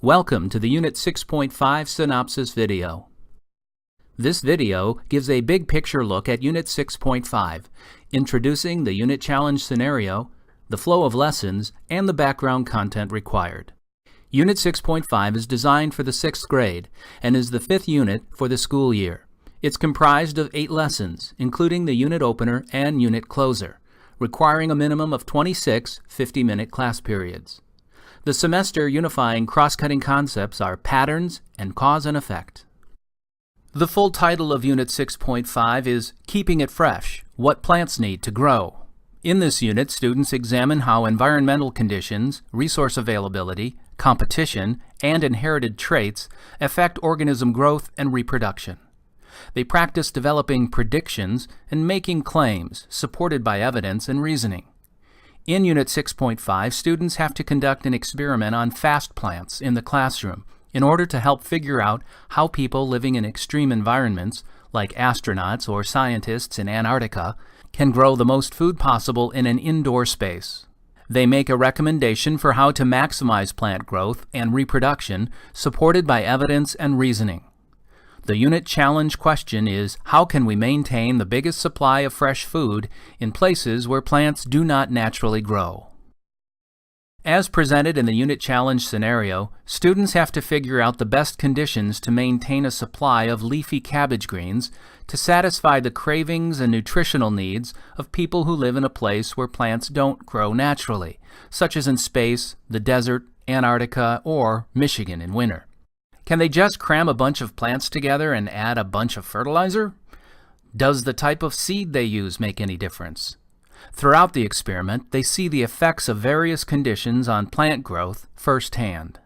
Welcome to the Unit 6.5 Synopsis video. This video gives a big picture look at Unit 6.5, introducing the unit challenge scenario, the flow of lessons, and the background content required. Unit 6.5 is designed for the 6th grade and is the 5th unit for the school year. It's comprised of 8 lessons, including the unit opener and unit closer, requiring a minimum of 26 50-minute class periods. The semester unifying cross-cutting concepts are patterns and cause and effect. The full title of Unit 6.5 is Keeping It Fresh: What Plants Need to Grow. In this unit, students examine how environmental conditions, resource availability, competition, and inherited traits affect organism growth and reproduction. They practice developing predictions and making claims supported by evidence and reasoning. In Unit 6.5, students have to conduct an experiment on fast plants in the classroom in order to help figure out how people living in extreme environments, like astronauts or scientists in Antarctica, can grow the most food possible in an indoor space. They make a recommendation for how to maximize plant growth and reproduction, supported by evidence and reasoning. The unit challenge question is, how can we maintain the biggest supply of fresh food in places where plants do not naturally grow? As presented in the unit challenge scenario, students have to figure out the best conditions to maintain a supply of leafy cabbage greens to satisfy the cravings and nutritional needs of people who live in a place where plants don't grow naturally, such as in space, the desert, Antarctica, or Michigan in winter. Can they just cram a bunch of plants together and add a bunch of fertilizer? Does the type of seed they use make any difference? Throughout the experiment, they see the effects of various conditions on plant growth firsthand.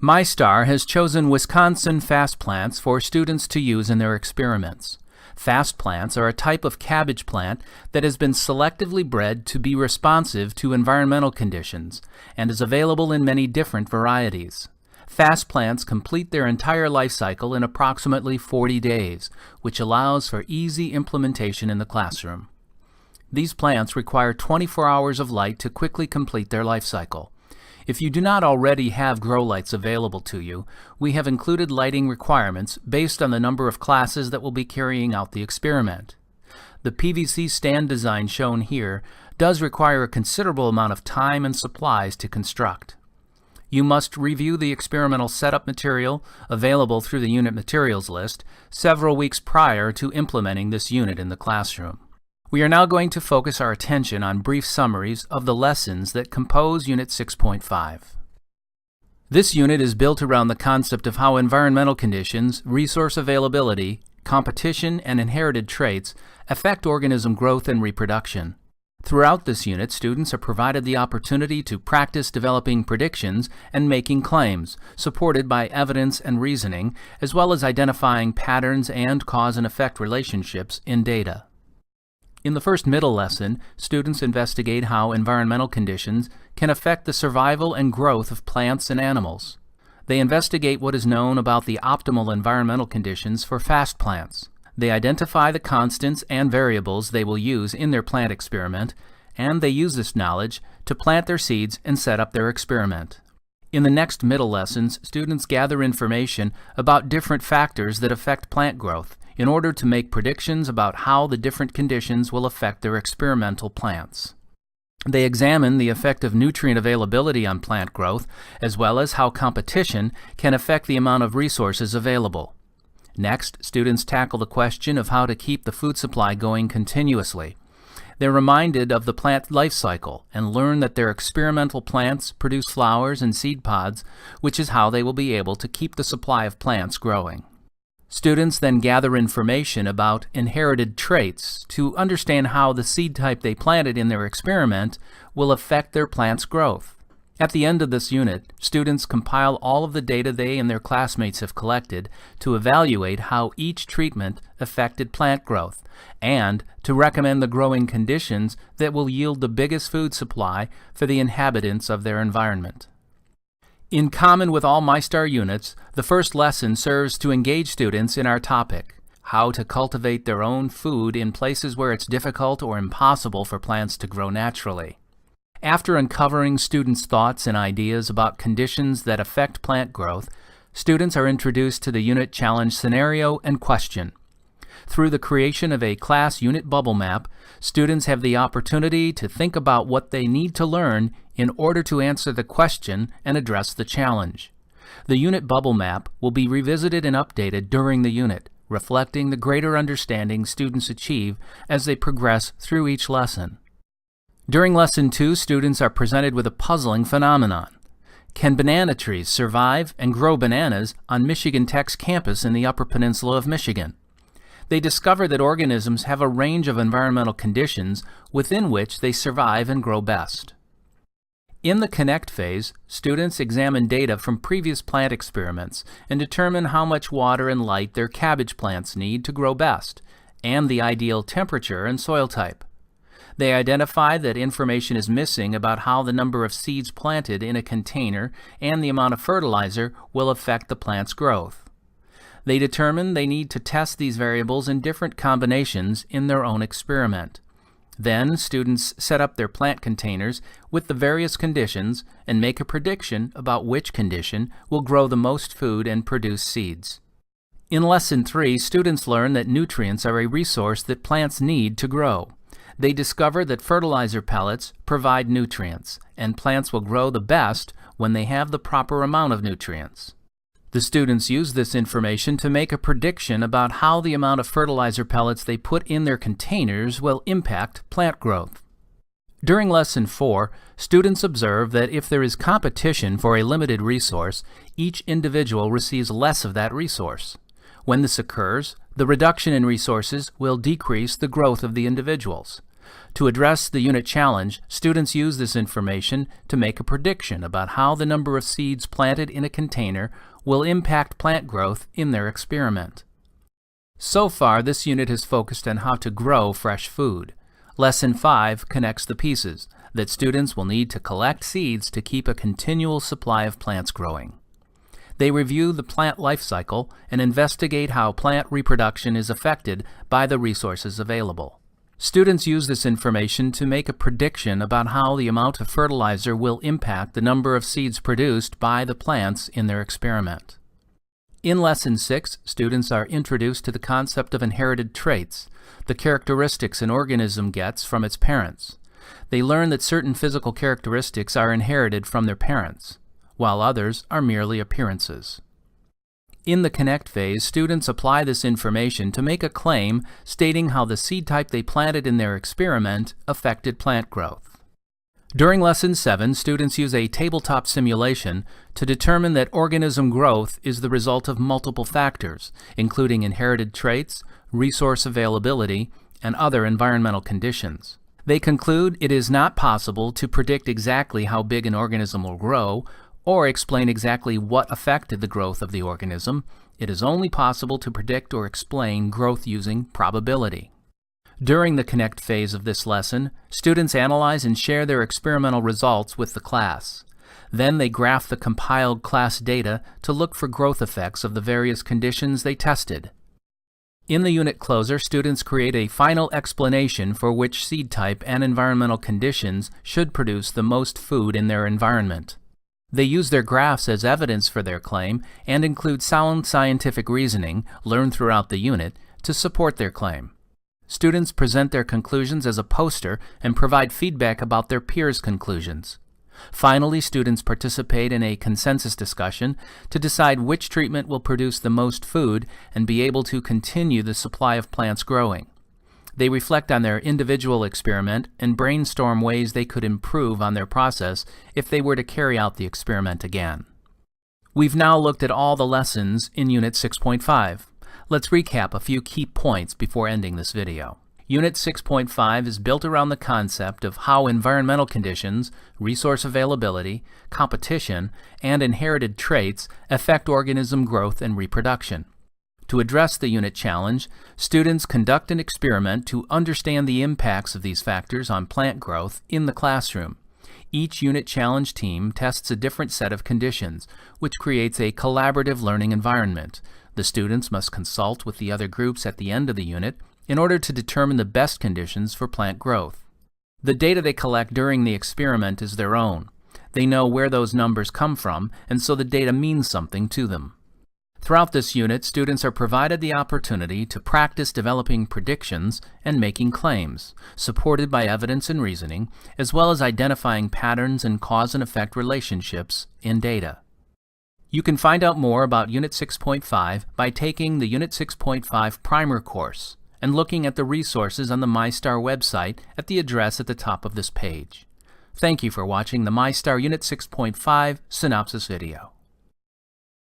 MyStar has chosen Wisconsin fast plants for students to use in their experiments. Fast plants are a type of cabbage plant that has been selectively bred to be responsive to environmental conditions and is available in many different varieties. Fast plants complete their entire life cycle in approximately 40 days, which allows for easy implementation in the classroom. These plants require 24 hours of light to quickly complete their life cycle. If you do not already have grow lights available to you, we have included lighting requirements based on the number of classes that will be carrying out the experiment. The PVC stand design shown here does require a considerable amount of time and supplies to construct. You must review the experimental setup material available through the unit materials list several weeks prior to implementing this unit in the classroom. We are now going to focus our attention on brief summaries of the lessons that compose Unit 6.5. This unit is built around the concept of how environmental conditions, resource availability, competition, and inherited traits affect organism growth and reproduction. Throughout this unit, students are provided the opportunity to practice developing predictions and making claims, supported by evidence and reasoning, as well as identifying patterns and cause and effect relationships in data. In the first middle lesson, students investigate how environmental conditions can affect the survival and growth of plants and animals. They investigate what is known about the optimal environmental conditions for fast plants. They identify the constants and variables they will use in their plant experiment, and they use this knowledge to plant their seeds and set up their experiment. In the next middle lessons, students gather information about different factors that affect plant growth in order to make predictions about how the different conditions will affect their experimental plants. They examine the effect of nutrient availability on plant growth, as well as how competition can affect the amount of resources available. Next, students tackle the question of how to keep the food supply going continuously. They're reminded of the plant life cycle and learn that their experimental plants produce flowers and seed pods, which is how they will be able to keep the supply of plants growing. Students then gather information about inherited traits to understand how the seed type they planted in their experiment will affect their plant's growth. At the end of this unit, students compile all of the data they and their classmates have collected to evaluate how each treatment affected plant growth and to recommend the growing conditions that will yield the biggest food supply for the inhabitants of their environment. In common with all MyStar units, the first lesson serves to engage students in our topic, how to cultivate their own food in places where it's difficult or impossible for plants to grow naturally. After uncovering students' thoughts and ideas about conditions that affect plant growth, students are introduced to the unit challenge scenario and question. Through the creation of a class unit bubble map, students have the opportunity to think about what they need to learn in order to answer the question and address the challenge. The unit bubble map will be revisited and updated during the unit, reflecting the greater understanding students achieve as they progress through each lesson. During Lesson 2, students are presented with a puzzling phenomenon. Can banana trees survive and grow bananas on Michigan Tech's campus in the Upper Peninsula of Michigan? They discover that organisms have a range of environmental conditions within which they survive and grow best. In the Connect phase, students examine data from previous plant experiments and determine how much water and light their cabbage plants need to grow best, and the ideal temperature and soil type. They identify that information is missing about how the number of seeds planted in a container and the amount of fertilizer will affect the plant's growth. They determine they need to test these variables in different combinations in their own experiment. Then, students set up their plant containers with the various conditions and make a prediction about which condition will grow the most food and produce seeds. In Lesson 3, students learn that nutrients are a resource that plants need to grow. They discover that fertilizer pellets provide nutrients, and plants will grow the best when they have the proper amount of nutrients. The students use this information to make a prediction about how the amount of fertilizer pellets they put in their containers will impact plant growth. During Lesson 4, students observe that if there is competition for a limited resource, each individual receives less of that resource. When this occurs, the reduction in resources will decrease the growth of the individuals. To address the unit challenge, students use this information to make a prediction about how the number of seeds planted in a container will impact plant growth in their experiment. So far, this unit has focused on how to grow fresh food. Lesson 5 connects the pieces that students will need to collect seeds to keep a continual supply of plants growing. They review the plant life cycle and investigate how plant reproduction is affected by the resources available. Students use this information to make a prediction about how the amount of fertilizer will impact the number of seeds produced by the plants in their experiment. In Lesson 6, students are introduced to the concept of inherited traits, the characteristics an organism gets from its parents. They learn that certain physical characteristics are inherited from their parents, while others are merely appearances. In the Connect phase, students apply this information to make a claim stating how the seed type they planted in their experiment affected plant growth. During Lesson 7, students use a tabletop simulation to determine that organism growth is the result of multiple factors, including inherited traits, resource availability, and other environmental conditions. They conclude it is not possible to predict exactly how big an organism will grow, or explain exactly what affected the growth of the organism. It is only possible to predict or explain growth using probability. During the Connect phase of this lesson, students analyze and share their experimental results with the class. Then they graph the compiled class data to look for growth effects of the various conditions they tested. In the unit closer, students create a final explanation for which seed type and environmental conditions should produce the most food in their environment. They use their graphs as evidence for their claim and include sound scientific reasoning, learned throughout the unit, to support their claim. Students present their conclusions as a poster and provide feedback about their peers' conclusions. Finally, students participate in a consensus discussion to decide which treatment will produce the most food and be able to continue the supply of plants growing. They reflect on their individual experiment and brainstorm ways they could improve on their process if they were to carry out the experiment again. We've now looked at all the lessons in Unit 6.5. Let's recap a few key points before ending this video. Unit 6.5 is built around the concept of how environmental conditions, resource availability, competition, and inherited traits affect organism growth and reproduction. To address the unit challenge, students conduct an experiment to understand the impacts of these factors on plant growth in the classroom. Each unit challenge team tests a different set of conditions, which creates a collaborative learning environment. The students must consult with the other groups at the end of the unit in order to determine the best conditions for plant growth. The data they collect during the experiment is their own. They know where those numbers come from, and so the data means something to them. Throughout this unit, students are provided the opportunity to practice developing predictions and making claims, supported by evidence and reasoning, as well as identifying patterns and cause and effect relationships in data. You can find out more about Unit 6.5 by taking the Unit 6.5 Primer course and looking at the resources on the MyStar website at the address at the top of this page. Thank you for watching the MyStar Unit 6.5 Synopsis video.